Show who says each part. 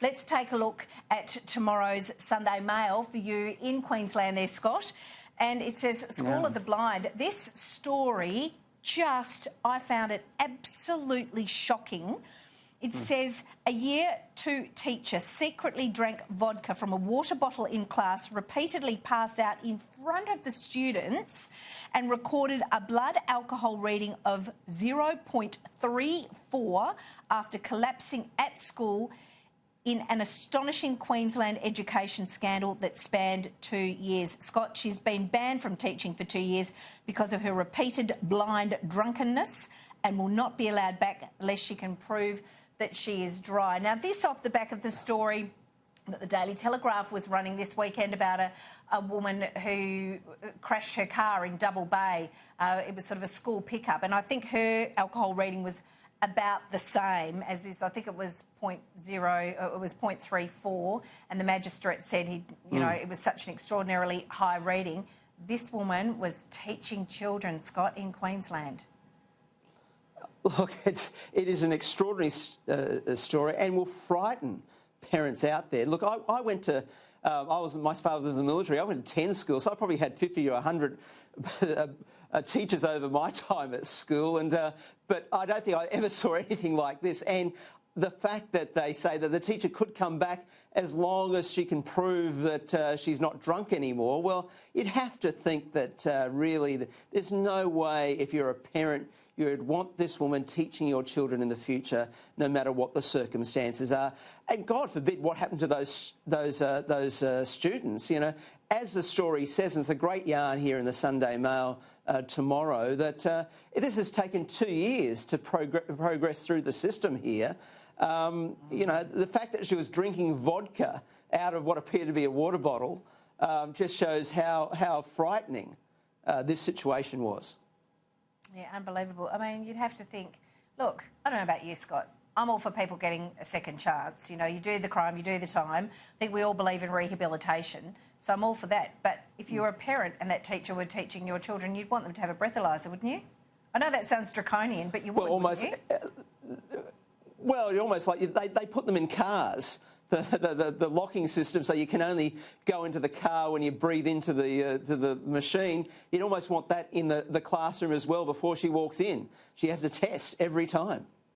Speaker 1: Let's take a look at tomorrow's Sunday Mail for you in Queensland there, Scott. And it says, School of the Blind. This story I found it absolutely shocking. It says, a Year 2 teacher secretly drank vodka from a water bottle in class, repeatedly passed out in front of the students and recorded a blood alcohol reading of 0.34 after collapsing at school in an astonishing Queensland education scandal that spanned 2 years. Scott, she's been banned from teaching for 2 years because of her repeated blind drunkenness and will not be allowed back unless she can prove that she is dry. Now, this off the back of the story that the Daily Telegraph was running this weekend about a woman who crashed her car in Double Bay. It was sort of a school pickup, and I think her alcohol reading was about the same as this. I think it was 0.34, and the magistrate said it was such an extraordinarily high reading. This woman was teaching children, Scott, in Queensland.
Speaker 2: Look, it is an extraordinary story and will frighten parents out there. Look, I went to, my father was in the military. I went to 10 schools, so I probably had 50 or 100 teachers over my time at school, but I don't think I ever saw anything like this. And the fact that they say that the teacher could come back as long as she can prove that she's not drunk anymore, well, you'd have to think that really there's no way, if you're a parent, you would want this woman teaching your children in the future, no matter what the circumstances are. And God forbid what happened to those students. You know, as the story says, and it's a great yarn here in the Sunday Mail tomorrow, that this has taken 2 years to progress through the system here. You know, the fact that she was drinking vodka out of what appeared to be a water bottle just shows how frightening this situation was.
Speaker 1: Yeah, unbelievable. I mean, you'd have to think, look, I don't know about you, Scott. I'm all for people getting a second chance. You know, you do the crime, you do the time. I think we all believe in rehabilitation, so I'm all for that. But if you were a parent and that teacher were teaching your children, you'd want them to have a breathalyser, wouldn't you? I know that sounds draconian, but you would, wouldn't you?
Speaker 2: Well, almost like they put them in cars, the locking system, so you can only go into the car when you breathe into the machine. You'd almost want that in the classroom as well before she walks in. She has to test every time.